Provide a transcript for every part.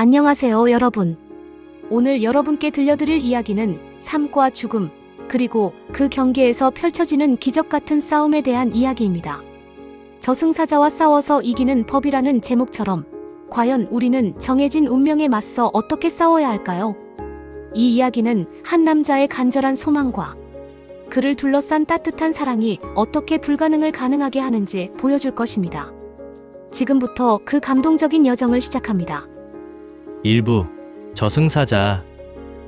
안녕하세요, 여러분. 오늘 여러분께 들려드릴 이야기는 삶과 죽음, 그리고 그 경계에서 펼쳐지는 기적 같은 싸움에 대한 이야기입니다. 저승사자와 싸워서 이기는 법이라는 제목처럼 과연 우리는 정해진 운명에 맞서 어떻게 싸워야 할까요? 이 이야기는 한 남자의 간절한 소망과 그를 둘러싼 따뜻한 사랑이 어떻게 불가능을 가능하게 하는지 보여줄 것입니다. 지금부터 그 감동적인 여정을 시작합니다. 일부 저승사자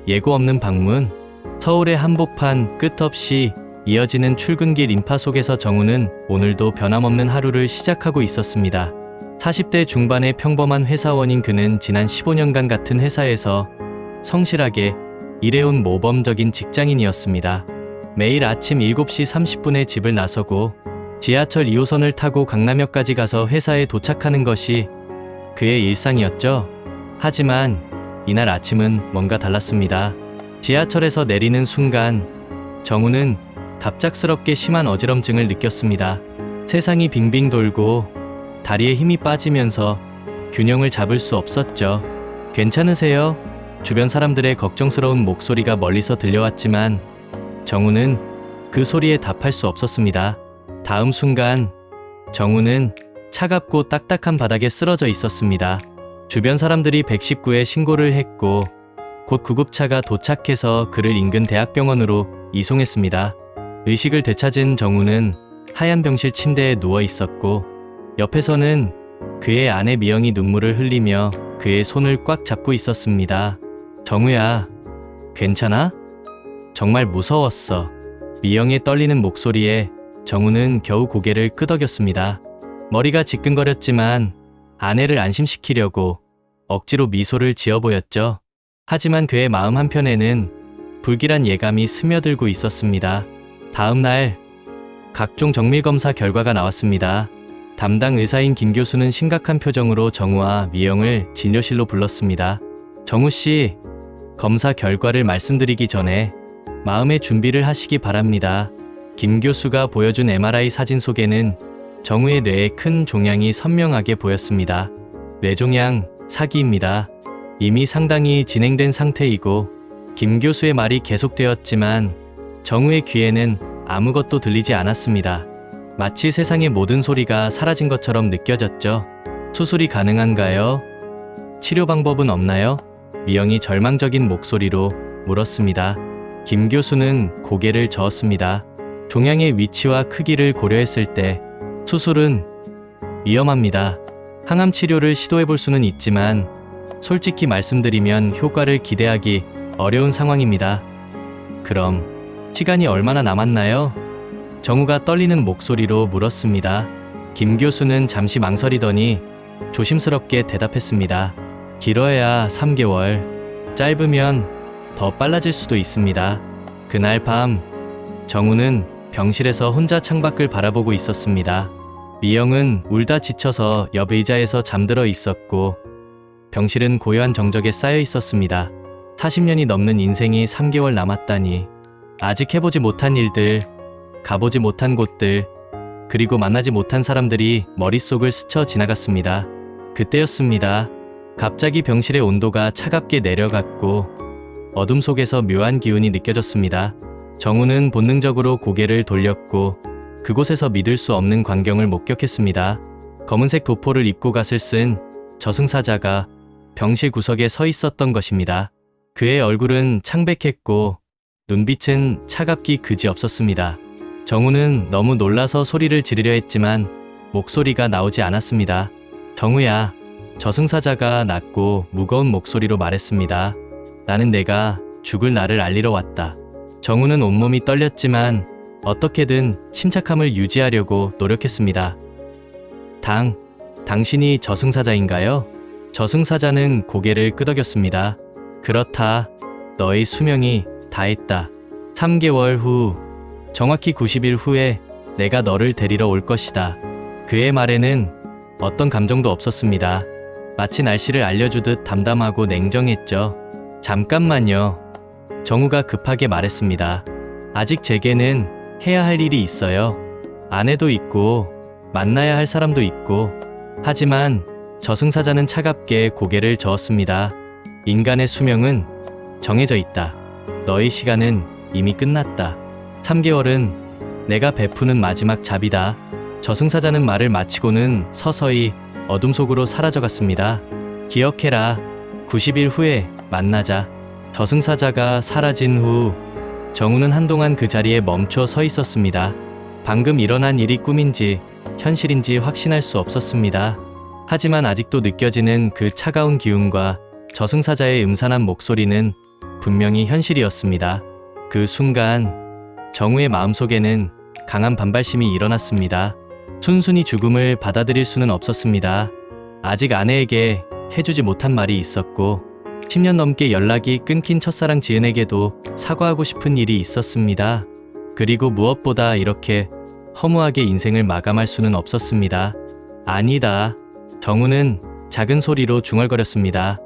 예고 없는 방문. 서울의 한복판 끝없이 이어지는 출근길 인파 속에서 정우는 오늘도 변함없는 하루를 시작하고 있었습니다. 40대 중반의 평범한 회사원인 그는 지난 15년간 같은 회사에서 성실하게 일해온 모범적인 직장인이었습니다. 매일 아침 7시 30분에 집을 나서고 지하철 2호선을 타고 강남역까지 가서 회사에 도착하는 것이 그의 일상이었죠. 하지만 이날 아침은 뭔가 달랐습니다. 지하철에서 내리는 순간 정우는 갑작스럽게 심한 어지럼증을 느꼈습니다. 세상이 빙빙 돌고 다리에 힘이 빠지면서 균형을 잡을 수 없었죠. 괜찮으세요? 주변 사람들의 걱정스러운 목소리가 멀리서 들려왔지만 정우는 그 소리에 답할 수 없었습니다. 다음 순간 정우는 차갑고 딱딱한 바닥에 쓰러져 있었습니다. 주변 사람들이 119에 신고를 했고 곧 구급차가 도착해서 그를 인근 대학병원으로 이송했습니다. 의식을 되찾은 정우는 하얀 병실 침대에 누워 있었고 옆에서는 그의 아내 미영이 눈물을 흘리며 그의 손을 꽉 잡고 있었습니다. 정우야, 괜찮아? 정말 무서웠어. 미영의 떨리는 목소리에 정우는 겨우 고개를 끄덕였습니다. 머리가 지끈거렸지만 아내를 안심시키려고 억지로 미소를 지어 보였죠. 하지만 그의 마음 한편에는 불길한 예감이 스며들고 있었습니다. 다음 날 각종 정밀검사 결과가 나왔습니다. 담당 의사인 김 교수는 심각한 표정으로 정우와 미영을 진료실로 불렀습니다. 정우 씨, 검사 결과를 말씀드리기 전에 마음의 준비를 하시기 바랍니다. 김 교수가 보여준 MRI 사진 속에는 정우의 뇌에 큰 종양이 선명하게 보였습니다. 뇌종양 사기입니다. 이미 상당히 진행된 상태이고 김 교수의 말이 계속되었지만 정우의 귀에는 아무것도 들리지 않았습니다. 마치 세상의 모든 소리가 사라진 것처럼 느껴졌죠. 수술이 가능한가요? 치료 방법은 없나요? 미영이 절망적인 목소리로 물었습니다. 김 교수는 고개를 저었습니다. 종양의 위치와 크기를 고려했을 때 수술은 위험합니다. 항암 치료를 시도해 볼 수는 있지만 솔직히 말씀드리면 효과를 기대하기 어려운 상황입니다. 그럼 시간이 얼마나 남았나요? 정우가 떨리는 목소리로 물었습니다. 김 교수는 잠시 망설이더니 조심스럽게 대답했습니다. 길어야 3개월, 짧으면 더 빨라질 수도 있습니다. 그날 밤 정우는 병실에서 혼자 창밖을 바라보고 있었습니다. 미영은 울다 지쳐서 옆 의자에서 잠들어 있었고 병실은 고요한 정적에 쌓여 있었습니다. 40년이 넘는 인생이 3개월 남았다니. 아직 해보지 못한 일들, 가보지 못한 곳들, 그리고 만나지 못한 사람들이 머릿속을 스쳐 지나갔습니다. 그때였습니다. 갑자기 병실의 온도가 차갑게 내려갔고 어둠 속에서 묘한 기운이 느껴졌습니다. 정우는 본능적으로 고개를 돌렸고 그곳에서 믿을 수 없는 광경을 목격했습니다. 검은색 도포를 입고 갓을 쓴 저승사자가 병실 구석에 서 있었던 것입니다. 그의 얼굴은 창백했고 눈빛은 차갑기 그지없었습니다. 정우는 너무 놀라서 소리를 지르려 했지만 목소리가 나오지 않았습니다. 정우야, 저승사자가 낮고 무거운 목소리로 말했습니다. 나는 내가 죽을 날을 알리러 왔다. 정우는 온몸이 떨렸지만 어떻게든 침착함을 유지하려고 노력했습니다. 당신이 저승사자인가요? 저승사자는 고개를 끄덕였습니다. 그렇다. 너의 수명이 다했다. 3개월 후, 정확히 90일 후에 내가 너를 데리러 올 것이다. 그의 말에는 어떤 감정도 없었습니다. 마치 날씨를 알려주듯 담담하고 냉정했죠. 잠깐만요. 정우가 급하게 말했습니다. 아직 제게는 해야 할 일이 있어요. 아내도 있고 만나야 할 사람도 있고 하지만 저승사자는 차갑게 고개를 저었습니다. 인간의 수명은 정해져 있다. 너의 시간은 이미 끝났다. 3개월은 내가 베푸는 마지막 잡이다. 저승사자는 말을 마치고는 서서히 어둠 속으로 사라져갔습니다. 기억해라. 90일 후에 만나자. 저승사자가 사라진 후 정우는 한동안 그 자리에 멈춰 서 있었습니다. 방금 일어난 일이 꿈인지 현실인지 확신할 수 없었습니다. 하지만 아직도 느껴지는 그 차가운 기운과 저승사자의 음산한 목소리는 분명히 현실이었습니다. 그 순간 정우의 마음속에는 강한 반발심이 일어났습니다. 순순히 죽음을 받아들일 수는 없었습니다. 아직 아내에게 해주지 못한 말이 있었고 10년 넘게 연락이 끊긴 첫사랑 지은에게도 사과하고 싶은 일이 있었습니다. 그리고 무엇보다 이렇게 허무하게 인생을 마감할 수는 없었습니다. 아니다. 정우는 작은 소리로 중얼거렸습니다.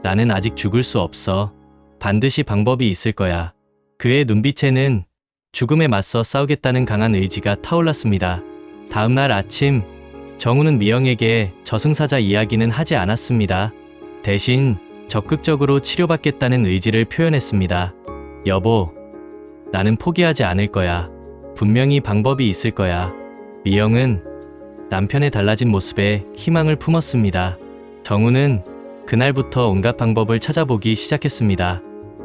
나는 아직 죽을 수 없어. 반드시 방법이 있을 거야. 그의 눈빛에는 죽음에 맞서 싸우겠다는 강한 의지가 타올랐습니다. 다음 날 아침, 정우는 미영에게 저승사자 이야기는 하지 않았습니다. 대신 적극적으로 치료받겠다는 의지를 표현했습니다. 여보, 나는 포기하지 않을 거야. 분명히 방법이 있을 거야. 미영은 남편의 달라진 모습에 희망을 품었습니다. 정우는 그날부터 온갖 방법을 찾아보기 시작했습니다.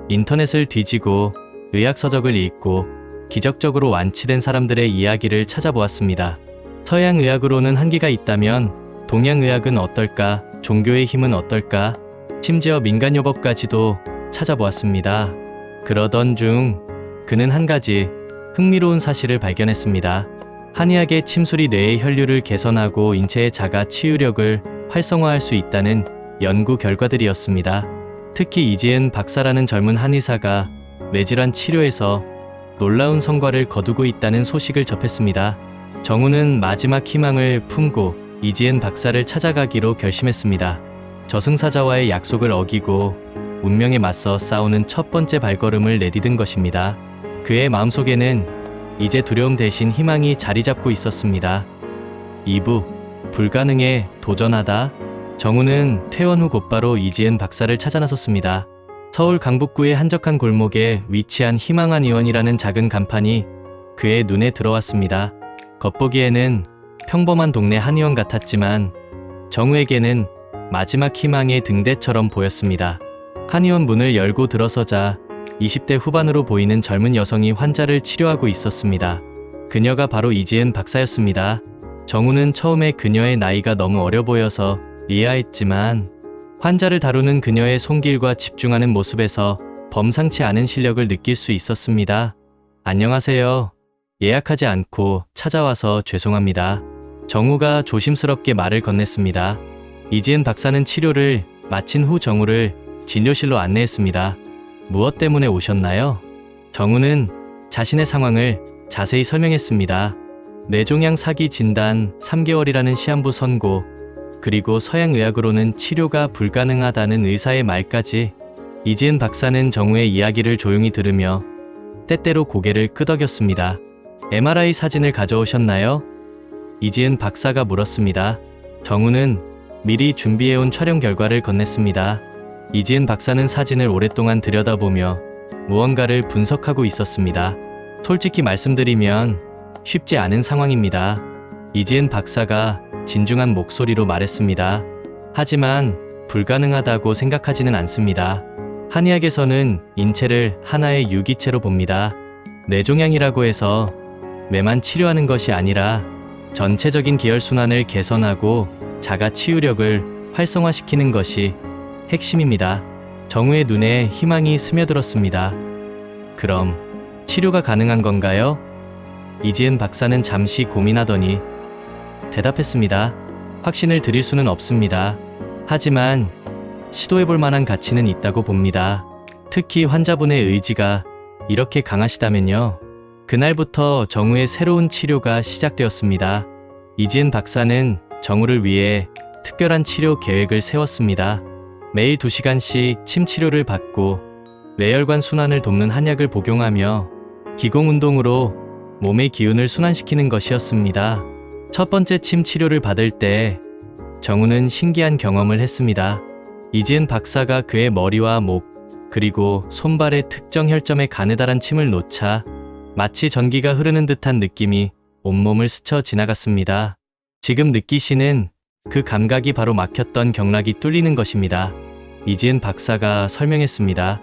인터넷을 뒤지고 의학서적을 읽고 기적적으로 완치된 사람들의 이야기를 찾아보았습니다. 서양의학으로는 한계가 있다면 동양의학은 어떨까? 종교의 힘은 어떨까? 심지어 민간요법까지도 찾아보았습니다. 그러던 중 그는 한 가지 흥미로운 사실을 발견했습니다. 한의학의 침술이 뇌의 혈류를 개선하고 인체의 자가 치유력을 활성화할 수 있다는 연구 결과들이었습니다. 특히 이지은 박사라는 젊은 한의사가 뇌질환 치료에서 놀라운 성과를 거두고 있다는 소식을 접했습니다. 정우는 마지막 희망을 품고 이지은 박사를 찾아가기로 결심했습니다. 저승사자와의 약속을 어기고 운명에 맞서 싸우는 첫 번째 발걸음을 내디딘 것입니다. 그의 마음속에는 이제 두려움 대신 희망이 자리 잡고 있었습니다. 2부 불가능에 도전하다. 정우는 퇴원 후 곧바로 이지은 박사를 찾아 나섰습니다. 서울 강북구의 한적한 골목에 위치한 희망한의원이라는 작은 간판이 그의 눈에 들어왔습니다. 겉보기에는 평범한 동네 한의원 같았지만 정우에게는 마지막 희망의 등대처럼 보였습니다. 한의원 문을 열고 들어서자 20대 후반으로 보이는 젊은 여성이 환자를 치료하고 있었습니다. 그녀가 바로 이지은 박사였습니다. 정우는 처음에 그녀의 나이가 너무 어려 보여서 의아했지만 환자를 다루는 그녀의 손길과 집중하는 모습에서 범상치 않은 실력을 느낄 수 있었습니다. 안녕하세요. 예약하지 않고 찾아와서 죄송합니다. 정우가 조심스럽게 말을 건넸습니다. 이지은 박사는 치료를 마친 후 정우를 진료실로 안내했습니다. 무엇 때문에 오셨나요? 정우는 자신의 상황을 자세히 설명했습니다. 뇌종양 사기 진단 3개월이라는 시한부 선고, 그리고 서양의학으로는 치료가 불가능하다는 의사의 말까지. 이지은 박사는 정우의 이야기를 조용히 들으며 때때로 고개를 끄덕였습니다. MRI 사진을 가져오셨나요? 이지은 박사가 물었습니다. 정우는 미리 준비해온 촬영 결과를 건넸습니다. 이지은 박사는 사진을 오랫동안 들여다보며 무언가를 분석하고 있었습니다. 솔직히 말씀드리면 쉽지 않은 상황입니다. 이지은 박사가 진중한 목소리로 말했습니다. 하지만 불가능하다고 생각하지는 않습니다. 한의학에서는 인체를 하나의 유기체로 봅니다. 뇌종양이라고 해서 뇌만 치료하는 것이 아니라 전체적인 기혈순환을 개선하고 자가 치유력을 활성화시키는 것이 핵심입니다. 정우의 눈에 희망이 스며들었습니다. 그럼 치료가 가능한 건가요? 이지은 박사는 잠시 고민하더니 대답했습니다. 확신을 드릴 수는 없습니다. 하지만 시도해볼 만한 가치는 있다고 봅니다. 특히 환자분의 의지가 이렇게 강하시다면요. 그날부터 정우의 새로운 치료가 시작되었습니다. 이지은 박사는 정우를 위해 특별한 치료 계획을 세웠습니다. 매일 2시간씩 침 치료를 받고 뇌혈관 순환을 돕는 한약을 복용하며 기공운동으로 몸의 기운을 순환시키는 것이었습니다. 첫 번째 침 치료를 받을 때 정우는 신기한 경험을 했습니다. 이지은 박사가 그의 머리와 목, 그리고 손발의 특정 혈점에 가느다란 침을 놓자 마치 전기가 흐르는 듯한 느낌이 온몸을 스쳐 지나갔습니다. 지금 느끼시는 그 감각이 바로 막혔던 경락이 뚫리는 것입니다. 이지은 박사가 설명했습니다.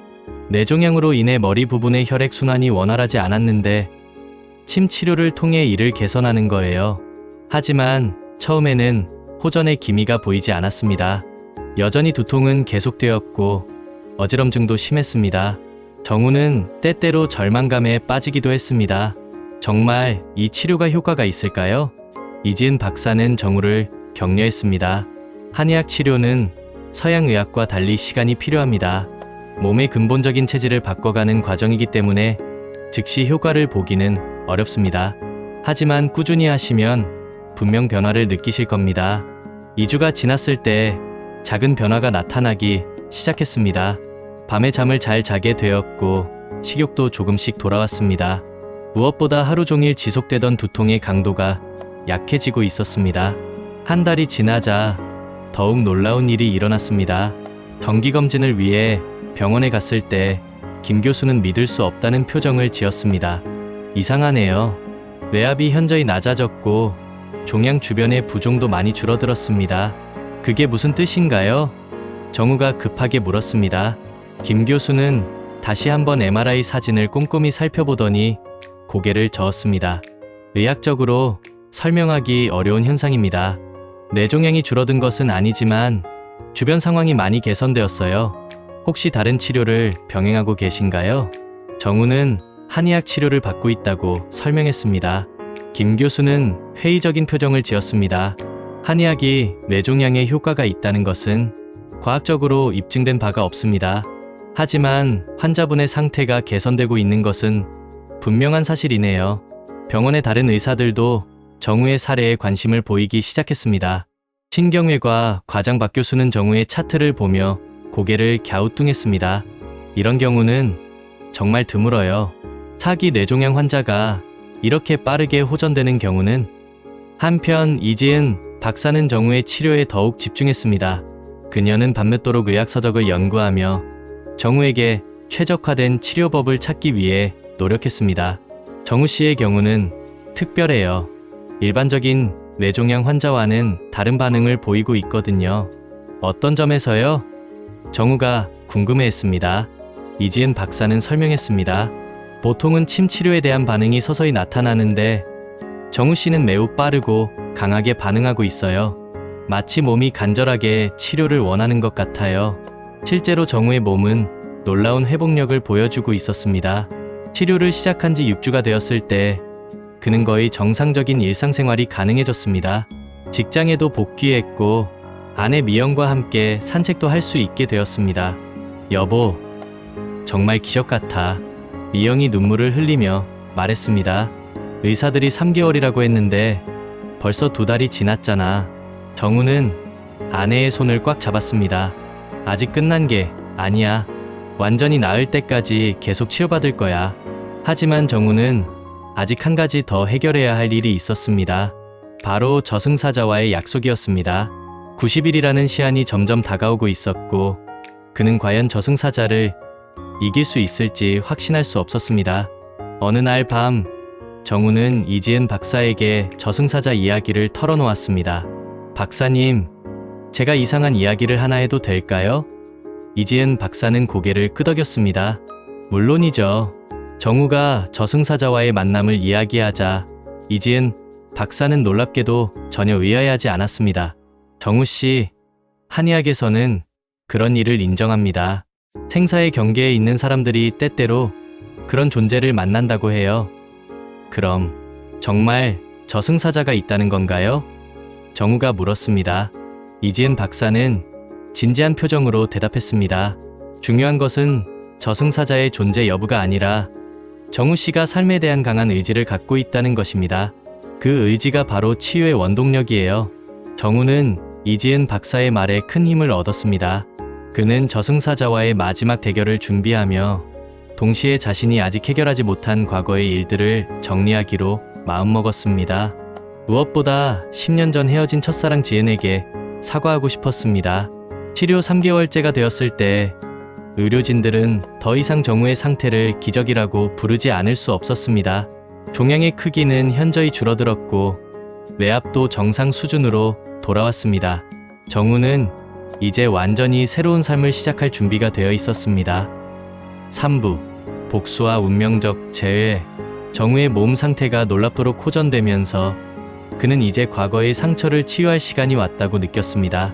뇌종양으로 인해 머리 부분의 혈액순환이 원활하지 않았는데 침 치료를 통해 이를 개선하는 거예요. 하지만 처음에는 호전의 기미가 보이지 않았습니다. 여전히 두통은 계속되었고 어지럼증도 심했습니다. 정우는 때때로 절망감에 빠지기도 했습니다. 정말 이 치료가 효과가 있을까요? 이지은 박사는 정우를 격려했습니다. 한의학 치료는 서양의학과 달리 시간이 필요합니다. 몸의 근본적인 체질을 바꿔가는 과정이기 때문에 즉시 효과를 보기는 어렵습니다. 하지만 꾸준히 하시면 분명 변화를 느끼실 겁니다. 2주가 지났을 때 작은 변화가 나타나기 시작했습니다. 밤에 잠을 잘 자게 되었고 식욕도 조금씩 돌아왔습니다. 무엇보다 하루 종일 지속되던 두통의 강도가 약해지고 있었습니다. 한 달이 지나자 더욱 놀라운 일이 일어났습니다. 정기검진을 위해 병원에 갔을 때 김 교수는 믿을 수 없다는 표정을 지었습니다. 이상하네요. 뇌압이 현저히 낮아졌고 종양 주변의 부종도 많이 줄어들었습니다. 그게 무슨 뜻인가요? 정우가 급하게 물었습니다. 김 교수는 다시 한번 MRI 사진을 꼼꼼히 살펴보더니 고개를 저었습니다. 의학적으로 설명하기 어려운 현상입니다. 뇌종양이 줄어든 것은 아니지만 주변 상황이 많이 개선되었어요. 혹시 다른 치료를 병행하고 계신가요? 정우는 한의학 치료를 받고 있다고 설명했습니다. 김 교수는 회의적인 표정을 지었습니다. 한의학이 뇌종양에 효과가 있다는 것은 과학적으로 입증된 바가 없습니다. 하지만 환자분의 상태가 개선되고 있는 것은 분명한 사실이네요. 병원의 다른 의사들도 정우의 사례에 관심을 보이기 시작했습니다. 신경외과 과장 박 교수는 정우의 차트를 보며 고개를 갸우뚱했습니다. 이런 경우는 정말 드물어요. 차기 뇌종양 환자가 이렇게 빠르게 호전되는 경우는. 한편 이지은 박사는 정우의 치료에 더욱 집중했습니다. 그녀는 밤늦도록 의학 서적을 연구하며 정우에게 최적화된 치료법을 찾기 위해 노력했습니다. 정우 씨의 경우는 특별해요. 일반적인 뇌종양 환자와는 다른 반응을 보이고 있거든요. 어떤 점에서요? 정우가 궁금해했습니다. 이지은 박사는 설명했습니다. 보통은 침 치료에 대한 반응이 서서히 나타나는데 정우 씨는 매우 빠르고 강하게 반응하고 있어요. 마치 몸이 간절하게 치료를 원하는 것 같아요. 실제로 정우의 몸은 놀라운 회복력을 보여주고 있었습니다. 치료를 시작한 지 6주가 되었을 때 그는 거의 정상적인 일상생활이 가능해졌습니다. 직장에도 복귀했고 아내 미영과 함께 산책도 할 수 있게 되었습니다. 여보, 정말 기적 같아. 미영이 눈물을 흘리며 말했습니다. 의사들이 3개월이라고 했는데 벌써 2달이 지났잖아. 정우는 아내의 손을 꽉 잡았습니다. 아직 끝난 게 아니야. 완전히 나을 때까지 계속 치료받을 거야. 하지만 정우는 아직 한 가지 더 해결해야 할 일이 있었습니다. 바로 저승사자와의 약속이었습니다. 90일이라는 시한이 점점 다가오고 있었고 그는 과연 저승사자를 이길 수 있을지 확신할 수 없었습니다. 어느 날 밤 정우는 이지은 박사에게 저승사자 이야기를 털어놓았습니다. 박사님, 제가 이상한 이야기를 하나 해도 될까요? 이지은 박사는 고개를 끄덕였습니다. 물론이죠. 정우가 저승사자와의 만남을 이야기하자 이지은 박사는 놀랍게도 전혀 의아해하지 않았습니다. 정우 씨, 한의학에서는 그런 일을 인정합니다. 생사의 경계에 있는 사람들이 때때로 그런 존재를 만난다고 해요. 그럼 정말 저승사자가 있다는 건가요? 정우가 물었습니다. 이지은 박사는 진지한 표정으로 대답했습니다. 중요한 것은 저승사자의 존재 여부가 아니라 정우 씨가 삶에 대한 강한 의지를 갖고 있다는 것입니다. 그 의지가 바로 치유의 원동력이에요. 정우는 이지은 박사의 말에 큰 힘을 얻었습니다. 그는 저승사자와의 마지막 대결을 준비하며 동시에 자신이 아직 해결하지 못한 과거의 일들을 정리하기로 마음먹었습니다. 무엇보다 10년 전 헤어진 첫사랑 지은에게 사과하고 싶었습니다. 치료 3개월째가 되었을 때 의료진들은 더 이상 정우의 상태를 기적이라고 부르지 않을 수 없었습니다. 종양의 크기는 현저히 줄어들었고 외압도 정상 수준으로 돌아왔습니다. 정우는 이제 완전히 새로운 삶을 시작할 준비가 되어 있었습니다. 3부 복수와 운명적 재회. 정우의 몸 상태가 놀랍도록 호전되면서 그는 이제 과거의 상처를 치유할 시간이 왔다고 느꼈습니다.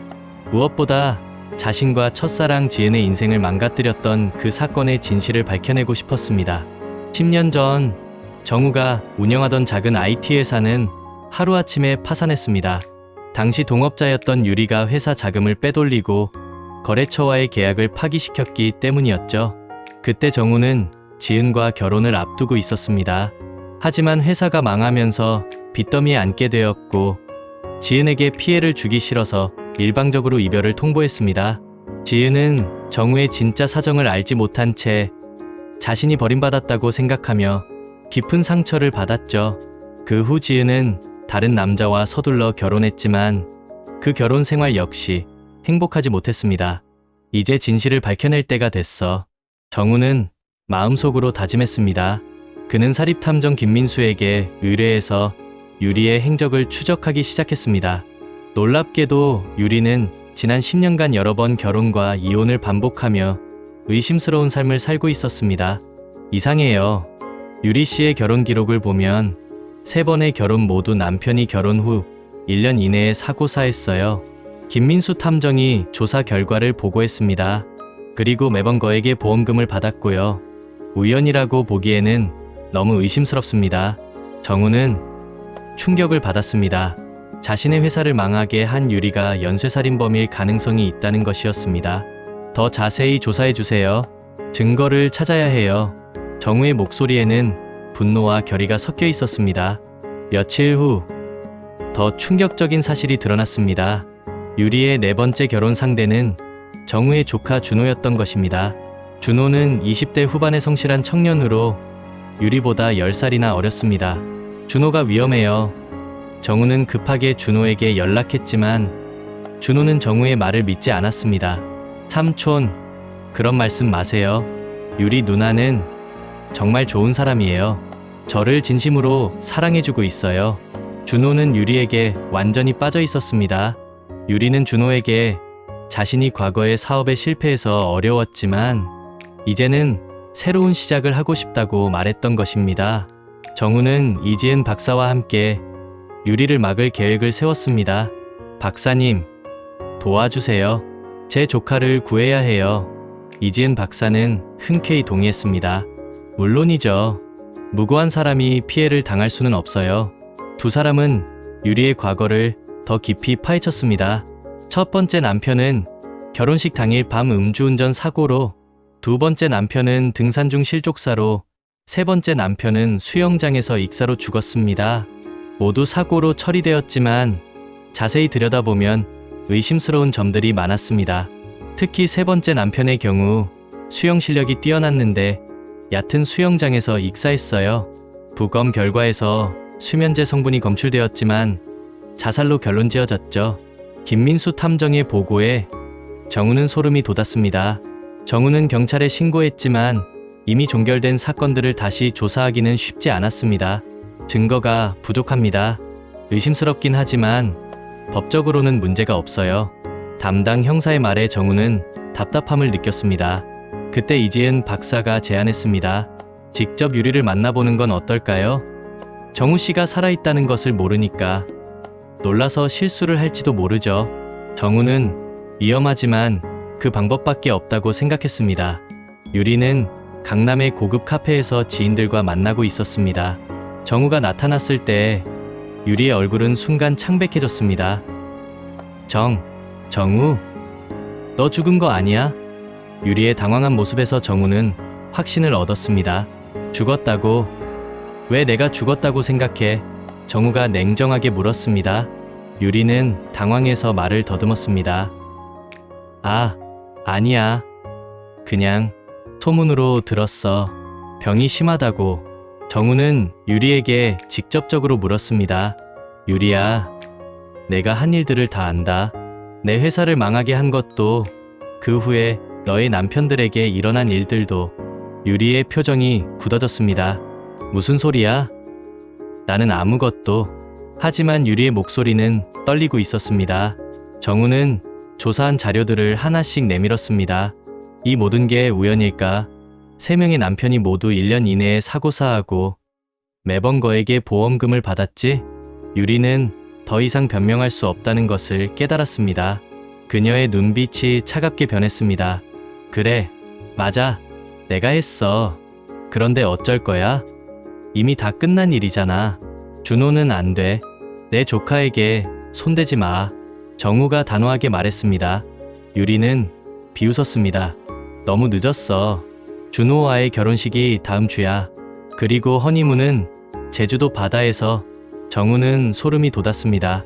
무엇보다 자신과 첫사랑 지은의 인생을 망가뜨렸던 그 사건의 진실을 밝혀내고 싶었습니다. 10년 전 정우가 운영하던 작은 IT 회사는 하루아침에 파산했습니다. 당시 동업자였던 유리가 회사 자금을 빼돌리고 거래처와의 계약을 파기시켰기 때문이었죠. 그때 정우는 지은과 결혼을 앞두고 있었습니다. 하지만 회사가 망하면서 빚더미에 앉게 되었고 지은에게 피해를 주기 싫어서 일방적으로 이별을 통보했습니다. 지은은 정우의 진짜 사정을 알지 못한 채 자신이 버림받았다고 생각하며 깊은 상처를 받았죠. 그 후 지은은 다른 남자와 서둘러 결혼했지만 그 결혼 생활 역시 행복하지 못했습니다. 이제 진실을 밝혀낼 때가 됐어. 정우는 마음속으로 다짐했습니다. 그는 사립탐정 김민수에게 의뢰해서 유리의 행적을 추적하기 시작했습니다. 놀랍게도 유리는 지난 10년간 여러 번 결혼과 이혼을 반복하며 의심스러운 삶을 살고 있었습니다. 이상해요. 유리 씨의 결혼 기록을 보면 3번의 결혼 모두 남편이 결혼 후 1년 이내에 사고사했어요. 김민수 탐정이 조사 결과를 보고했습니다. 그리고 매번 거액의 보험금을 받았고요. 우연이라고 보기에는 너무 의심스럽습니다. 정우는 충격을 받았습니다. 자신의 회사를 망하게 한 유리가 연쇄살인범일 가능성이 있다는 것이었습니다. 더 자세히 조사해주세요. 증거를 찾아야 해요. 정우의 목소리에는 분노와 결의가 섞여 있었습니다. 며칠 후 더 충격적인 사실이 드러났습니다. 유리의 4번째 결혼 상대는 정우의 조카 준호였던 것입니다. 준호는 20대 후반의 성실한 청년으로 유리보다 10살이나 어렸습니다. 준호가 위험해요. 정우는 급하게 준호에게 연락했지만 준호는 정우의 말을 믿지 않았습니다. 삼촌, 그런 말씀 마세요. 유리 누나는 정말 좋은 사람이에요. 저를 진심으로 사랑해주고 있어요. 준호는 유리에게 완전히 빠져 있었습니다. 유리는 준호에게 자신이 과거의 사업에 실패해서 어려웠지만 이제는 새로운 시작을 하고 싶다고 말했던 것입니다. 정우는 이지은 박사와 함께 유리를 막을 계획을 세웠습니다. 박사님, 도와주세요. 제 조카를 구해야 해요. 이지은 박사는 흔쾌히 동의했습니다. 물론이죠. 무고한 사람이 피해를 당할 수는 없어요. 두 사람은 유리의 과거를 더 깊이 파헤쳤습니다. 첫 번째 남편은 결혼식 당일 밤 음주운전 사고로, 두 번째 남편은 등산 중 실족사로, 세 번째 남편은 수영장에서 익사로 죽었습니다. 모두 사고로 처리되었지만 자세히 들여다보면 의심스러운 점들이 많았습니다. 특히 세 번째 남편의 경우 수영 실력이 뛰어났는데 얕은 수영장에서 익사했어요. 부검 결과에서 수면제 성분이 검출되었지만 자살로 결론 지어졌죠. 김민수 탐정의 보고에 정우는 소름이 돋았습니다. 정우는 경찰에 신고했지만 이미 종결된 사건들을 다시 조사하기는 쉽지 않았습니다. 증거가 부족합니다. 의심스럽긴 하지만 법적으로는 문제가 없어요. 담당 형사의 말에 정우는 답답함을 느꼈습니다. 그때 이지은 박사가 제안했습니다. 직접 유리를 만나보는 건 어떨까요? 정우 씨가 살아있다는 것을 모르니까 놀라서 실수를 할지도 모르죠. 정우는 위험하지만 그 방법밖에 없다고 생각했습니다. 유리는 강남의 고급 카페에서 지인들과 만나고 있었습니다. 정우가 나타났을 때 유리의 얼굴은 순간 창백해졌습니다. 정우? 너 죽은 거 아니야? 유리의 당황한 모습에서 정우는 확신을 얻었습니다. 죽었다고? 왜 내가 죽었다고 생각해? 정우가 냉정하게 물었습니다. 유리는 당황해서 말을 더듬었습니다. 아니야. 그냥 소문으로 들었어. 병이 심하다고. 정우는 유리에게 직접적으로 물었습니다. 유리야, 내가 한 일들을 다 안다. 내 회사를 망하게 한 것도, 그 후에 너의 남편들에게 일어난 일들도. 유리의 표정이 굳어졌습니다. 무슨 소리야? 나는 아무것도. 하지만 유리의 목소리는 떨리고 있었습니다. 정우는 조사한 자료들을 하나씩 내밀었습니다. 이 모든 게 우연일까? 3명의 남편이 모두 1년 이내에 사고사하고 매번 거액의 보험금을 받았지? 유리는 더 이상 변명할 수 없다는 것을 깨달았습니다. 그녀의 눈빛이 차갑게 변했습니다. 그래, 맞아. 내가 했어. 그런데 어쩔 거야? 이미 다 끝난 일이잖아. 준호는 안 돼. 내 조카에게 손대지 마. 정우가 단호하게 말했습니다. 유리는 비웃었습니다. 너무 늦었어. 준호와의 결혼식이 다음 주야. 그리고 허니문은 제주도 바다에서. 정우는 소름이 돋았습니다.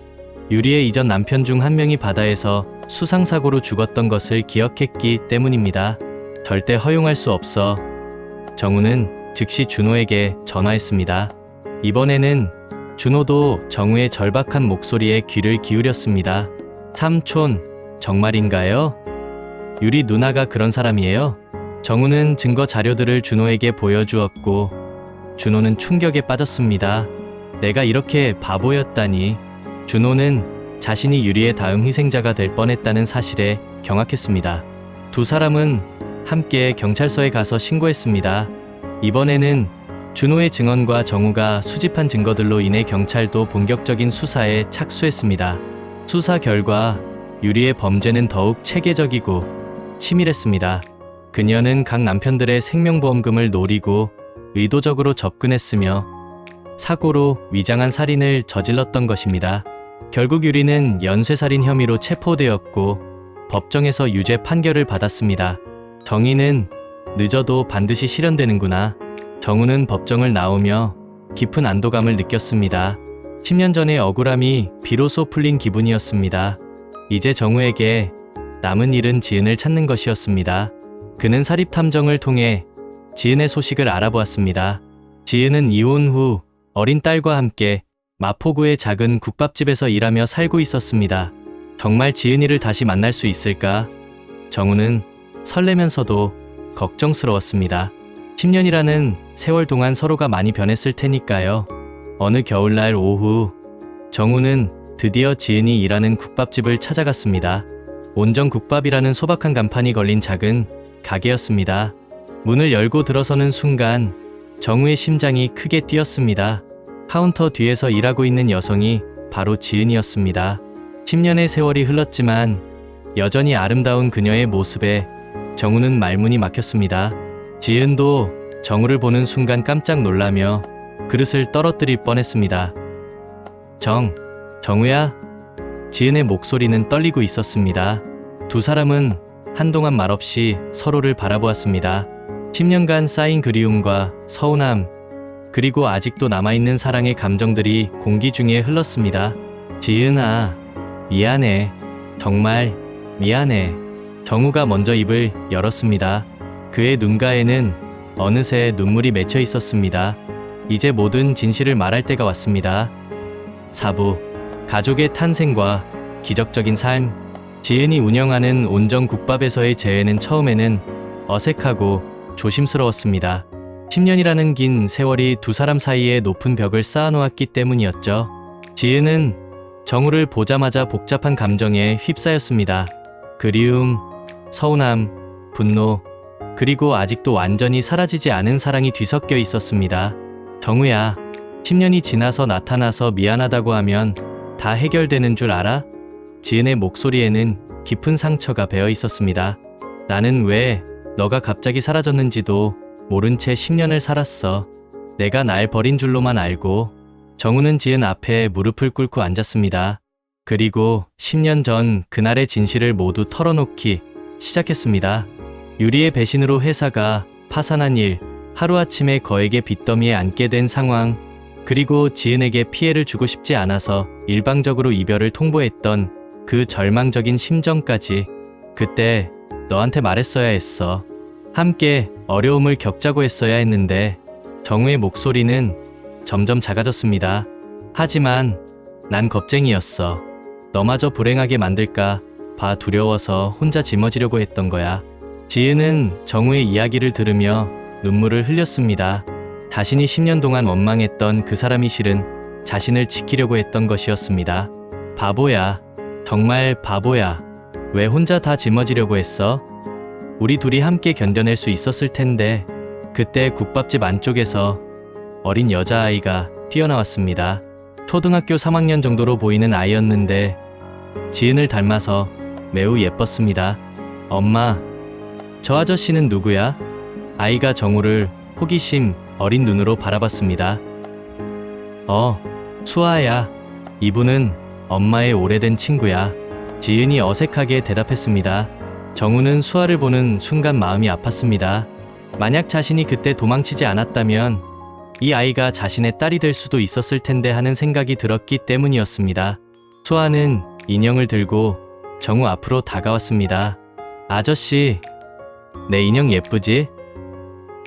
유리의 이전 남편 중 한 명이 바다에서 수상사고로 죽었던 것을 기억했기 때문입니다. 절대 허용할 수 없어. 정우는 즉시 준호에게 전화했습니다. 이번에는 준호도 정우의 절박한 목소리에 귀를 기울였습니다. 삼촌, 정말인가요? 유리 누나가 그런 사람이에요? 정우는 증거 자료들을 준호에게 보여주었고, 준호는 충격에 빠졌습니다. 내가 이렇게 바보였다니. 준호는 자신이 유리의 다음 희생자가 될 뻔했다는 사실에 경악했습니다. 두 사람은 함께 경찰서에 가서 신고했습니다. 이번에는 준호의 증언과 정우가 수집한 증거들로 인해 경찰도 본격적인 수사에 착수했습니다. 수사 결과 유리의 범죄는 더욱 체계적이고 치밀했습니다. 그녀는 각 남편들의 생명보험금을 노리고 의도적으로 접근했으며 사고로 위장한 살인을 저질렀던 것입니다. 결국 유리는 연쇄살인 혐의로 체포되었고 법정에서 유죄 판결을 받았습니다. 정의는 늦어도 반드시 실현되는구나. 정우는 법정을 나오며 깊은 안도감을 느꼈습니다. 10년 전의 억울함이 비로소 풀린 기분이었습니다. 이제 정우에게 남은 일은 지은을 찾는 것이었습니다. 그는 사립탐정을 통해 지은의 소식을 알아보았습니다. 지은은 이혼 후 어린 딸과 함께 마포구의 작은 국밥집에서 일하며 살고 있었습니다. 정말 지은이를 다시 만날 수 있을까? 정우는 설레면서도 걱정스러웠습니다. 10년이라는 세월 동안 서로가 많이 변했을 테니까요. 어느 겨울날 오후, 정우는 드디어 지은이 일하는 국밥집을 찾아갔습니다. 온정국밥이라는 소박한 간판이 걸린 작은 가게였습니다. 문을 열고 들어서는 순간 정우의 심장이 크게 뛰었습니다. 카운터 뒤에서 일하고 있는 여성이 바로 지은이었습니다. 10년의 세월이 흘렀지만 여전히 아름다운 그녀의 모습에 정우는 말문이 막혔습니다. 지은도 정우를 보는 순간 깜짝 놀라며 그릇을 떨어뜨릴 뻔했습니다. 정우야? 지은의 목소리는 떨리고 있었습니다. 두 사람은 한동안 말없이 서로를 바라보았습니다. 10년간 쌓인 그리움과 서운함, 그리고 아직도 남아있는 사랑의 감정들이 공기 중에 흘렀습니다. 지은아, 미안해. 정말 미안해. 정우가 먼저 입을 열었습니다. 그의 눈가에는 어느새 눈물이 맺혀 있었습니다. 이제 모든 진실을 말할 때가 왔습니다. 4부 가족의 탄생과 기적적인 삶. 지은이 운영하는 온정국밥에서의 재회는 처음에는 어색하고 조심스러웠습니다. 10년이라는 긴 세월이 두 사람 사이에 높은 벽을 쌓아놓았기 때문이었죠. 지은은 정우를 보자마자 복잡한 감정에 휩싸였습니다. 그리움, 서운함, 분노, 그리고 아직도 완전히 사라지지 않은 사랑이 뒤섞여 있었습니다. 정우야, 10년이 지나서 나타나서 미안하다고 하면 다 해결되는 줄 알아? 지은의 목소리에는 깊은 상처가 배어 있었습니다. 나는 왜 너가 갑자기 사라졌는지도 모른 채 10년을 살았어. 내가 날 버린 줄로만 알고. 정우는 지은 앞에 무릎을 꿇고 앉았습니다. 그리고 10년 전 그날의 진실을 모두 털어놓기 시작했습니다. 유리의 배신으로 회사가 파산한 일, 하루아침에 거액의 빚더미에 앉게 된 상황, 그리고 지은에게 피해를 주고 싶지 않아서 일방적으로 이별을 통보했던 그 절망적인 심정까지. 그때 너한테 말했어야 했어. 함께 어려움을 겪자고 했어야 했는데. 정우의 목소리는 점점 작아졌습니다. 하지만 난 겁쟁이였어. 너마저 불행하게 만들까 봐 두려워서 혼자 짊어지려고 했던 거야. 지은은 정우의 이야기를 들으며 눈물을 흘렸습니다. 자신이 10년 동안 원망했던 그 사람이 실은 자신을 지키려고 했던 것이었습니다. 바보야. 정말 바보야. 왜 혼자 다 짊어지려고 했어? 우리 둘이 함께 견뎌낼 수 있었을 텐데. 그때 국밥집 안쪽에서 어린 여자아이가 뛰어나왔습니다. 초등학교 3학년 정도로 보이는 아이였는데 지은을 닮아서 매우 예뻤습니다. 엄마, 저 아저씨는 누구야? 아이가 정우를 호기심 어린 눈으로 바라봤습니다. 수아야. 이분은 엄마의 오래된 친구야. 지은이 어색하게 대답했습니다. 정우는 수아를 보는 순간 마음이 아팠습니다. 만약 자신이 그때 도망치지 않았다면 이 아이가 자신의 딸이 될 수도 있었을 텐데 하는 생각이 들었기 때문이었습니다. 수아는 인형을 들고 정우 앞으로 다가왔습니다. 아저씨, 내 인형 예쁘지?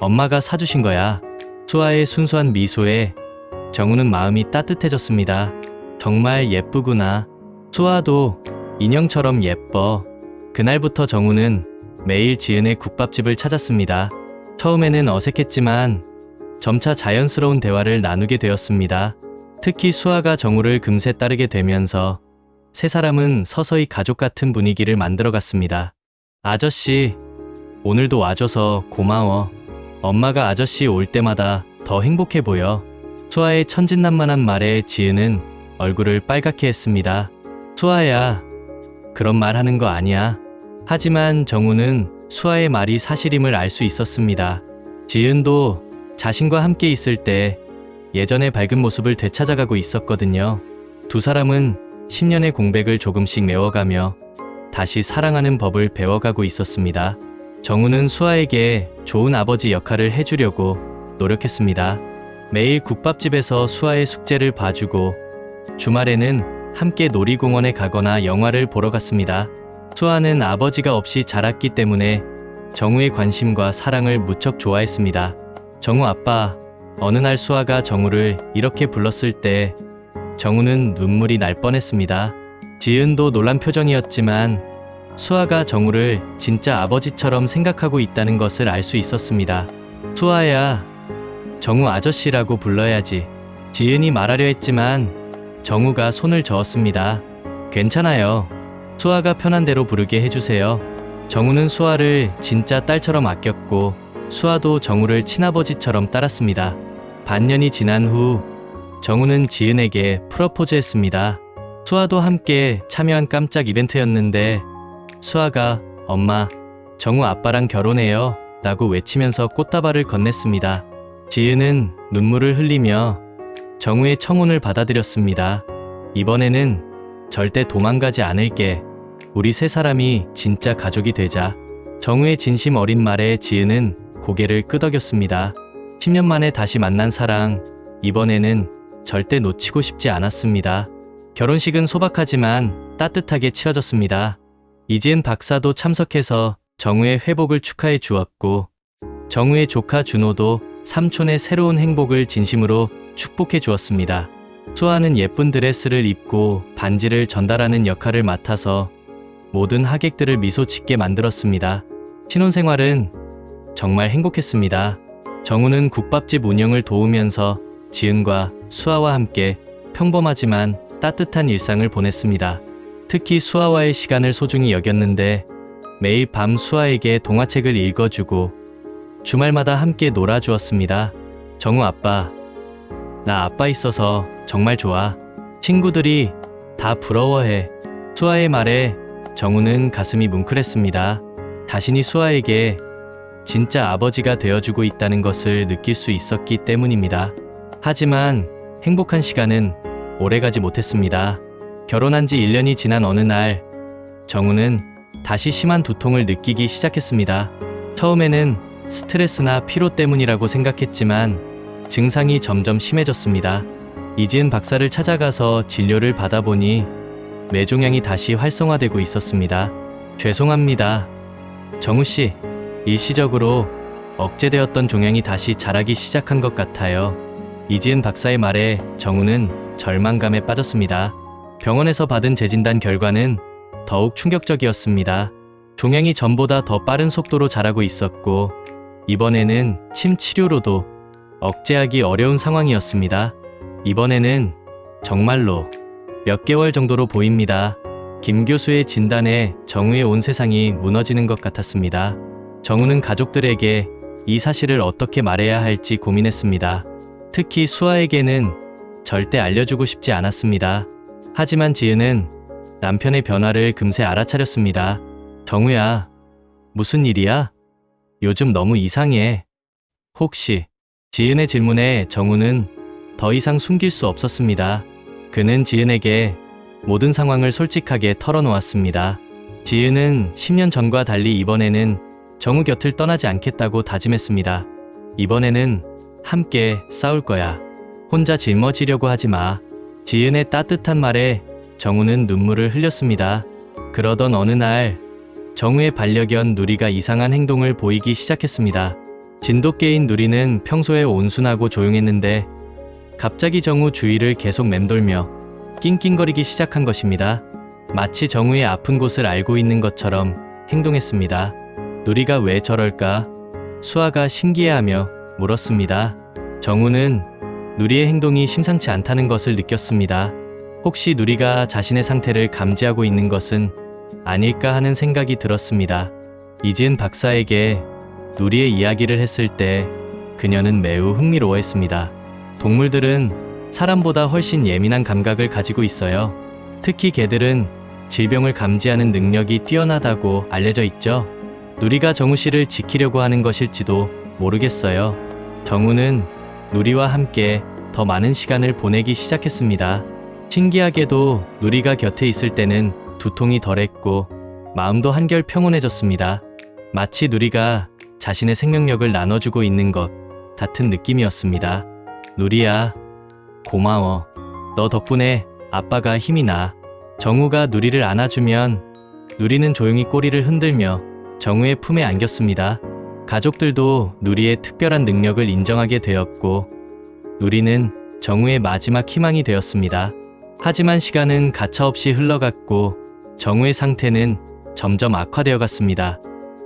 엄마가 사주신 거야. 수아의 순수한 미소에 정우는 마음이 따뜻해졌습니다. 정말 예쁘구나. 수아도 인형처럼 예뻐. 그날부터 정우는 매일 지은의 국밥집을 찾았습니다. 처음에는 어색했지만 점차 자연스러운 대화를 나누게 되었습니다. 특히 수아가 정우를 금세 따르게 되면서 세 사람은 서서히 가족 같은 분위기를 만들어갔습니다. 아저씨, 오늘도 와줘서 고마워. 엄마가 아저씨 올 때마다 더 행복해 보여. 수아의 천진난만한 말에 지은은 얼굴을 빨갛게 했습니다. 수아야, 그런 말 하는 거 아니야. 하지만 정우는 수아의 말이 사실임을 알 수 있었습니다. 지은도 자신과 함께 있을 때 예전의 밝은 모습을 되찾아가고 있었거든요. 두 사람은 10년의 공백을 조금씩 메워가며 다시 사랑하는 법을 배워가고 있었습니다. 정우는 수아에게 좋은 아버지 역할을 해주려고 노력했습니다. 매일 국밥집에서 수아의 숙제를 봐주고 주말에는 함께 놀이공원에 가거나 영화를 보러 갔습니다. 수아는 아버지가 없이 자랐기 때문에 정우의 관심과 사랑을 무척 좋아했습니다. 정우 아빠, 어느 날 수아가 정우를 이렇게 불렀을 때 정우는 눈물이 날 뻔했습니다. 지은도 놀란 표정이었지만 수아가 정우를 진짜 아버지처럼 생각하고 있다는 것을 알 수 있었습니다. 수아야, 정우 아저씨라고 불러야지. 지은이 말하려 했지만 정우가 손을 저었습니다. 괜찮아요. 수아가 편한 대로 부르게 해주세요. 정우는 수아를 진짜 딸처럼 아꼈고 수아도 정우를 친아버지처럼 따랐습니다. 반년이 지난 후 정우는 지은에게 프러포즈했습니다. 수아도 함께 참여한 깜짝 이벤트였는데 수아가 엄마, 정우 아빠랑 결혼해요 라고 외치면서 꽃다발을 건넸습니다. 지은은 눈물을 흘리며 정우의 청혼을 받아들였습니다. 이번에는 절대 도망가지 않을게. 우리 세 사람이 진짜 가족이 되자. 정우의 진심 어린 말에 지은은 고개를 끄덕였습니다. 10년 만에 다시 만난 사랑, 이번에는 절대 놓치고 싶지 않았습니다. 결혼식은 소박하지만 따뜻하게 치러졌습니다. 이지은 박사도 참석해서 정우의 회복을 축하해 주었고 정우의 조카 준호도 삼촌의 새로운 행복을 진심으로 축복해 주었습니다. 수아는 예쁜 드레스를 입고 반지를 전달하는 역할을 맡아서 모든 하객들을 미소 짓게 만들었습니다. 신혼생활은 정말 행복했습니다. 정우는 국밥집 운영을 도우면서 지은과 수아와 함께 평범하지만 따뜻한 일상을 보냈습니다. 특히 수아와의 시간을 소중히 여겼는데 매일 밤 수아에게 동화책을 읽어주고 주말마다 함께 놀아주었습니다. 정우 아빠, 나 아빠 있어서 정말 좋아. 친구들이 다 부러워해. 수아의 말에 정우는 가슴이 뭉클했습니다. 자신이 수아에게 진짜 아버지가 되어주고 있다는 것을 느낄 수 있었기 때문입니다. 하지만 행복한 시간은 오래가지 못했습니다. 결혼한 지 1년이 지난 어느 날 정우는 다시 심한 두통을 느끼기 시작했습니다. 처음에는 스트레스나 피로 때문이라고 생각했지만 증상이 점점 심해졌습니다. 이지은 박사를 찾아가서 진료를 받아보니 뇌종양이 다시 활성화되고 있었습니다. 죄송합니다. 정우씨, 일시적으로 억제되었던 종양이 다시 자라기 시작한 것 같아요. 이지은 박사의 말에 정우는 절망감에 빠졌습니다. 병원에서 받은 재진단 결과는 더욱 충격적이었습니다. 종양이 전보다 더 빠른 속도로 자라고 있었고 이번에는 침 치료로도 억제하기 어려운 상황이었습니다. 이번에는 정말로 몇 개월 정도로 보입니다. 김 교수의 진단에 정우의 온 세상이 무너지는 것 같았습니다. 정우는 가족들에게 이 사실을 어떻게 말해야 할지 고민했습니다. 특히 수아에게는 절대 알려주고 싶지 않았습니다. 하지만 지은은 남편의 변화를 금세 알아차렸습니다. 정우야, 무슨 일이야? 요즘 너무 이상해. 혹시? 지은의 질문에 정우는 더 이상 숨길 수 없었습니다. 그는 지은에게 모든 상황을 솔직하게 털어놓았습니다. 지은은 10년 전과 달리 이번에는 정우 곁을 떠나지 않겠다고 다짐했습니다. 이번에는 함께 싸울 거야. 혼자 짊어지려고 하지 마. 지은의 따뜻한 말에 정우는 눈물을 흘렸습니다. 그러던 어느 날 정우의 반려견 누리가 이상한 행동을 보이기 시작했습니다. 진돗개인 누리는 평소에 온순하고 조용했는데 갑자기 정우 주위를 계속 맴돌며 낑낑거리기 시작한 것입니다. 마치 정우의 아픈 곳을 알고 있는 것처럼 행동했습니다. 누리가 왜 저럴까? 수아가 신기해하며 물었습니다. 정우는 누리의 행동이 심상치 않다는 것을 느꼈습니다. 혹시 누리가 자신의 상태를 감지하고 있는 것은 아닐까 하는 생각이 들었습니다. 이지은 박사에게 누리의 이야기를 했을 때 그녀는 매우 흥미로워했습니다. 동물들은 사람보다 훨씬 예민한 감각을 가지고 있어요. 특히 개들은 질병을 감지하는 능력이 뛰어나다고 알려져 있죠. 누리가 정우 씨를 지키려고 하는 것일지도 모르겠어요. 정우는 누리와 함께 더 많은 시간을 보내기 시작했습니다. 신기하게도 누리가 곁에 있을 때는 두통이 덜했고 마음도 한결 평온해졌습니다. 마치 누리가 자신의 생명력을 나눠주고 있는 것 같은 느낌이었습니다. 누리야, 고마워. 너 덕분에 아빠가 힘이 나. 정우가 누리를 안아주면 누리는 조용히 꼬리를 흔들며 정우의 품에 안겼습니다. 가족들도 누리의 특별한 능력을 인정하게 되었고 누리는 정우의 마지막 희망이 되었습니다. 하지만 시간은 가차없이 흘러갔고 정우의 상태는 점점 악화되어 갔습니다.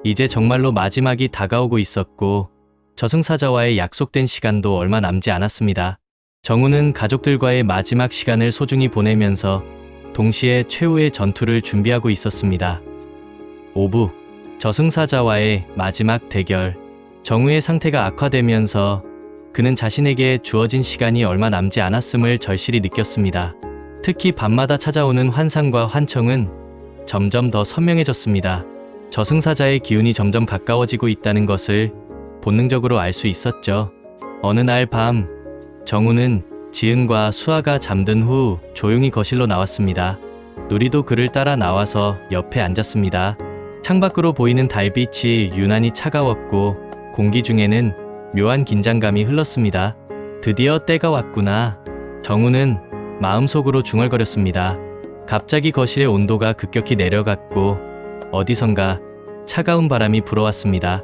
이제 정말로 마지막이 다가오고 있었고 저승사자와의 약속된 시간도 얼마 남지 않았습니다. 정우는 가족들과의 마지막 시간을 소중히 보내면서 동시에 최후의 전투를 준비하고 있었습니다. 5부 저승사자와의 마지막 대결. 정우의 상태가 악화되면서 그는 자신에게 주어진 시간이 얼마 남지 않았음을 절실히 느꼈습니다. 특히 밤마다 찾아오는 환상과 환청은 점점 더 선명해졌습니다. 저승사자의 기운이 점점 가까워지고 있다는 것을 본능적으로 알 수 있었죠. 어느 날 밤, 정우는 지은과 수아가 잠든 후 조용히 거실로 나왔습니다. 누리도 그를 따라 나와서 옆에 앉았습니다. 창밖으로 보이는 달빛이 유난히 차가웠고 공기 중에는 묘한 긴장감이 흘렀습니다. 드디어 때가 왔구나. 정우는 마음속으로 중얼거렸습니다. 갑자기 거실의 온도가 급격히 내려갔고 어디선가 차가운 바람이 불어왔습니다.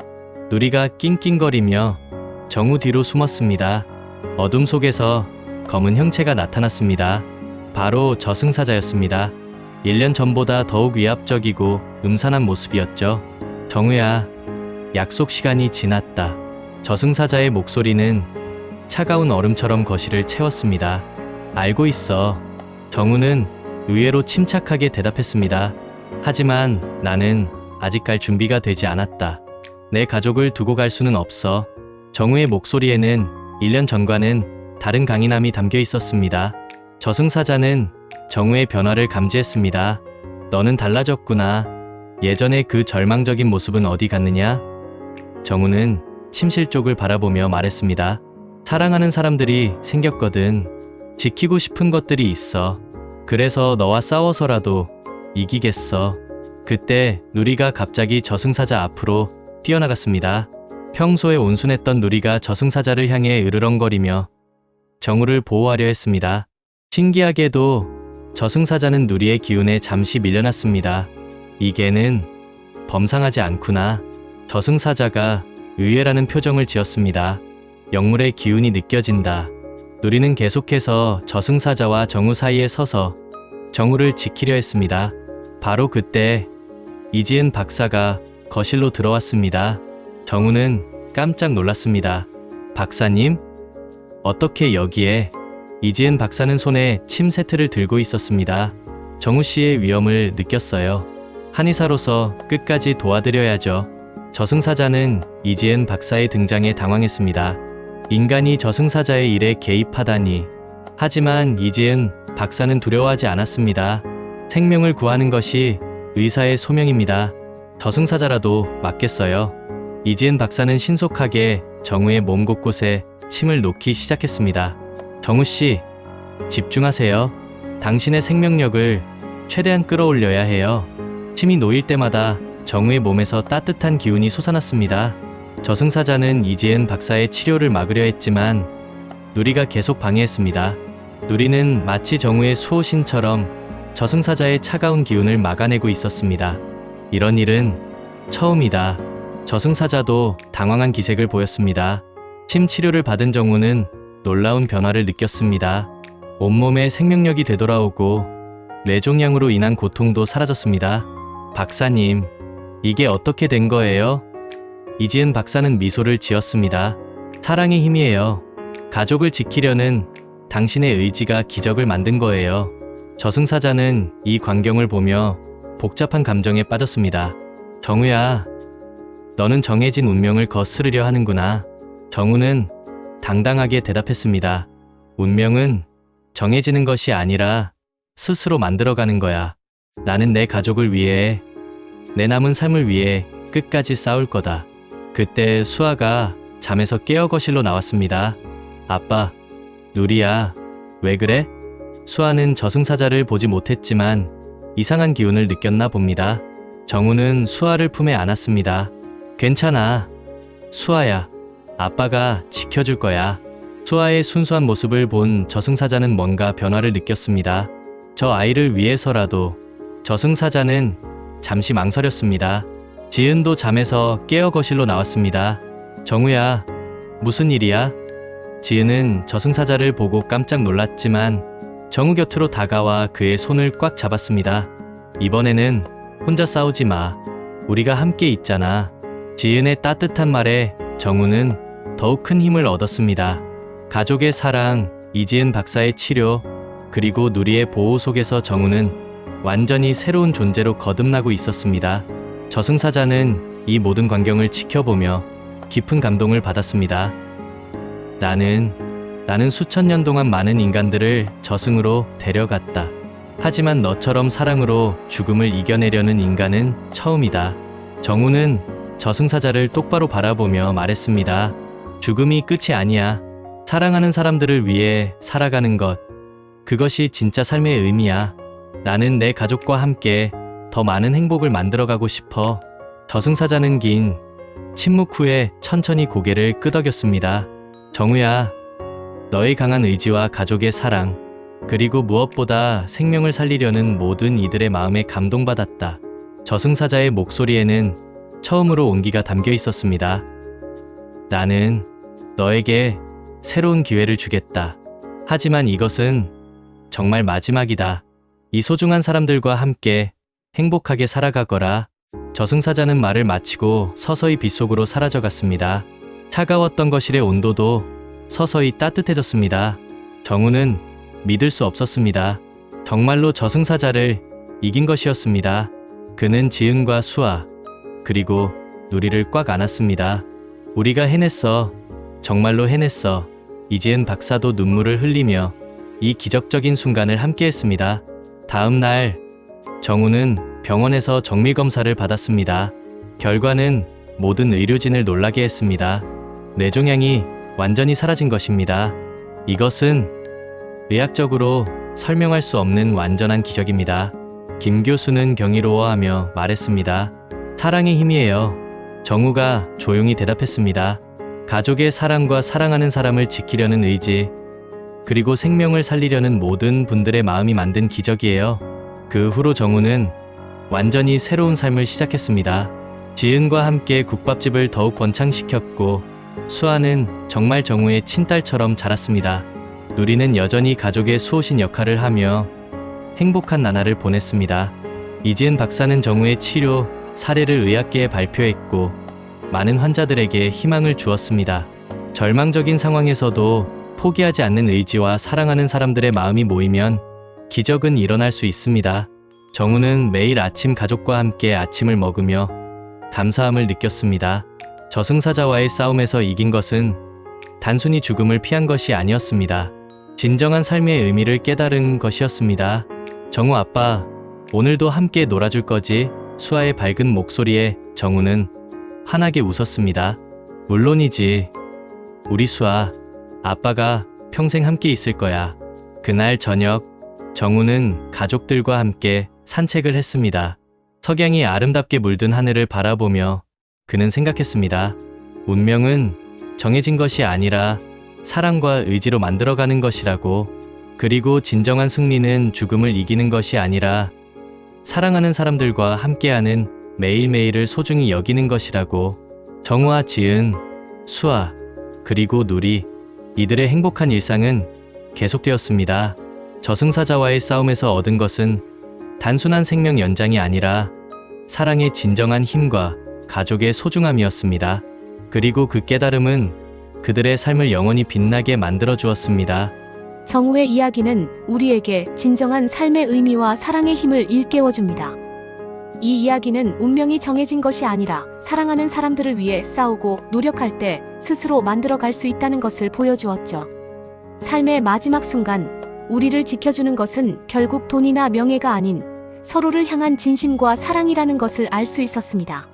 누리가 낑낑거리며 정우 뒤로 숨었습니다. 어둠 속에서 검은 형체가 나타났습니다. 바로 저승사자였습니다. 1년 전보다 더욱 위압적이고 음산한 모습이었죠. 정우야, 약속 시간이 지났다. 저승사자의 목소리는 차가운 얼음처럼 거실을 채웠습니다. 알고 있어. 정우는 의외로 침착하게 대답했습니다. 하지만 나는 아직 갈 준비가 되지 않았다. 내 가족을 두고 갈 수는 없어. 정우의 목소리에는 1년 전과는 다른 강인함이 담겨 있었습니다. 저승사자는 정우의 변화를 감지했습니다. 너는 달라졌구나. 예전의 그 절망적인 모습은 어디 갔느냐? 정우는 침실 쪽을 바라보며 말했습니다. 사랑하는 사람들이 생겼거든. 지키고 싶은 것들이 있어. 그래서 너와 싸워서라도 이기겠어. 그때 누리가 갑자기 저승사자 앞으로 뛰어나갔습니다. 평소에 온순했던 누리가 저승사자를 향해 으르렁거리며 정우를 보호하려 했습니다. 신기하게도 저승사자는 누리의 기운에 잠시 밀려났습니다. 이 개는 범상하지 않구나. 저승사자가 의외라는 표정을 지었습니다. 영물의 기운이 느껴진다. 누리는 계속해서 저승사자와 정우 사이에 서서 정우를 지키려 했습니다. 바로 그때 이지은 박사가 거실로 들어왔습니다. 정우는 깜짝 놀랐습니다. 박사님? 어떻게 여기에? 이지은 박사는 손에 침 세트를 들고 있었습니다. 정우 씨의 위험을 느꼈어요. 한의사로서 끝까지 도와드려야죠. 저승사자는 이지은 박사의 등장에 당황했습니다. 인간이 저승사자의 일에 개입하다니. 하지만 이지은 박사는 두려워하지 않았습니다. 생명을 구하는 것이 의사의 소명입니다. 저승사자라도 맞겠어요. 이지은 박사는 신속하게 정우의 몸 곳곳에 침을 놓기 시작했습니다. 정우 씨, 집중하세요. 당신의 생명력을 최대한 끌어올려야 해요. 침이 놓일 때마다 정우의 몸에서 따뜻한 기운이 솟아났습니다. 저승사자는 이지은 박사의 치료를 막으려 했지만 누리가 계속 방해했습니다. 누리는 마치 정우의 수호신처럼 저승사자의 차가운 기운을 막아내고 있었습니다. 이런 일은 처음이다. 저승사자도 당황한 기색을 보였습니다. 침 치료를 받은 정우는 놀라운 변화를 느꼈습니다. 온몸에 생명력이 되돌아오고 뇌종양으로 인한 고통도 사라졌습니다. 박사님, 이게 어떻게 된 거예요? 이지은 박사는 미소를 지었습니다. 사랑의 힘이에요. 가족을 지키려는 당신의 의지가 기적을 만든 거예요. 저승사자는 이 광경을 보며 복잡한 감정에 빠졌습니다. 정우야, 너는 정해진 운명을 거스르려 하는구나. 정우는 당당하게 대답했습니다. 운명은 정해지는 것이 아니라 스스로 만들어가는 거야. 나는 내 가족을 위해, 내 남은 삶을 위해 끝까지 싸울 거다. 그때 수아가 잠에서 깨어 거실로 나왔습니다. 아빠, 누리야, 왜 그래? 수아는 저승사자를 보지 못했지만 이상한 기운을 느꼈나 봅니다. 정우는 수아를 품에 안았습니다. 괜찮아. 수아야, 아빠가 지켜줄 거야. 수아의 순수한 모습을 본 저승사자는 뭔가 변화를 느꼈습니다. 저 아이를 위해서라도. 저승사자는 잠시 망설였습니다. 지은도 잠에서 깨어 거실로 나왔습니다. 정우야, 무슨 일이야? 지은은 저승사자를 보고 깜짝 놀랐지만 정우 곁으로 다가와 그의 손을 꽉 잡았습니다. 이번에는 혼자 싸우지 마. 우리가 함께 있잖아. 지은의 따뜻한 말에 정우는 더욱 큰 힘을 얻었습니다. 가족의 사랑, 이지은 박사의 치료, 그리고 누리의 보호 속에서 정우는 완전히 새로운 존재로 거듭나고 있었습니다. 저승사자는 이 모든 광경을 지켜보며 깊은 감동을 받았습니다. 나는 수천 년 동안 많은 인간들을 저승으로 데려갔다. 하지만 너처럼 사랑으로 죽음을 이겨내려는 인간은 처음이다. 정우는 저승사자를 똑바로 바라보며 말했습니다. 죽음이 끝이 아니야. 사랑하는 사람들을 위해 살아가는 것. 그것이 진짜 삶의 의미야. 나는 내 가족과 함께 더 많은 행복을 만들어가고 싶어. 저승사자는 긴 침묵 후에 천천히 고개를 끄덕였습니다. 정우야, 너의 강한 의지와 가족의 사랑, 그리고 무엇보다 생명을 살리려는 모든 이들의 마음에 감동받았다. 저승사자의 목소리에는 처음으로 온기가 담겨 있었습니다. 나는 너에게 새로운 기회를 주겠다. 하지만 이것은 정말 마지막이다. 이 소중한 사람들과 함께 행복하게 살아가거라. 저승사자는 말을 마치고 서서히 빗속으로 사라져갔습니다. 차가웠던 거실의 온도도 서서히 따뜻해졌습니다. 정우는 믿을 수 없었습니다. 정말로 저승사자를 이긴 것이었습니다. 그는 지은과 수아, 그리고 누리를 꽉 안았습니다. 우리가 해냈어. 정말로 해냈어. 이지은 박사도 눈물을 흘리며 이 기적적인 순간을 함께했습니다. 다음 날 정우는 병원에서 정밀검사를 받았습니다. 결과는 모든 의료진을 놀라게 했습니다. 뇌종양이 완전히 사라진 것입니다. 이것은 의학적으로 설명할 수 없는 완전한 기적입니다. 김 교수는 경이로워하며 말했습니다. 사랑의 힘이에요. 정우가 조용히 대답했습니다. 가족의 사랑과 사랑하는 사람을 지키려는 의지, 그리고 생명을 살리려는 모든 분들의 마음이 만든 기적이에요. 그 후로 정우는 완전히 새로운 삶을 시작했습니다. 지은과 함께 국밥집을 더욱 번창시켰고, 수아는 정말 정우의 친딸처럼 자랐습니다. 누리는 여전히 가족의 수호신 역할을 하며 행복한 나날을 보냈습니다. 이지은 박사는 정우의 치료 사례를 의학계에 발표했고 많은 환자들에게 희망을 주었습니다. 절망적인 상황에서도 포기하지 않는 의지와 사랑하는 사람들의 마음이 모이면 기적은 일어날 수 있습니다. 정우는 매일 아침 가족과 함께 아침을 먹으며 감사함을 느꼈습니다. 저승사자와의 싸움에서 이긴 것은 단순히 죽음을 피한 것이 아니었습니다. 진정한 삶의 의미를 깨달은 것이었습니다. 정우 아빠, 오늘도 함께 놀아줄 거지? 수아의 밝은 목소리에 정우는 환하게 웃었습니다. 물론이지. 우리 수아, 아빠가 평생 함께 있을 거야. 그날 저녁, 정우는 가족들과 함께 산책을 했습니다. 석양이 아름답게 물든 하늘을 바라보며 그는 생각했습니다. 운명은 정해진 것이 아니라 사랑과 의지로 만들어가는 것이라고. 그리고 진정한 승리는 죽음을 이기는 것이 아니라 사랑하는 사람들과 함께하는 매일매일을 소중히 여기는 것이라고. 정우와 지은, 수아, 그리고 누리, 이들의 행복한 일상은 계속되었습니다. 저승사자와의 싸움에서 얻은 것은 단순한 생명 연장이 아니라 사랑의 진정한 힘과 가족의 소중함이었습니다. 그리고 그 깨달음은 그들의 삶을 영원히 빛나게 만들어 주었습니다. 정우의 이야기는 우리에게 진정한 삶의 의미와 사랑의 힘을 일깨워줍니다. 이 이야기는 운명이 정해진 것이 아니라 사랑하는 사람들을 위해 싸우고 노력할 때 스스로 만들어갈 수 있다는 것을 보여주었죠. 삶의 마지막 순간, 우리를 지켜주는 것은 결국 돈이나 명예가 아닌 서로를 향한 진심과 사랑이라는 것을 알 수 있었습니다.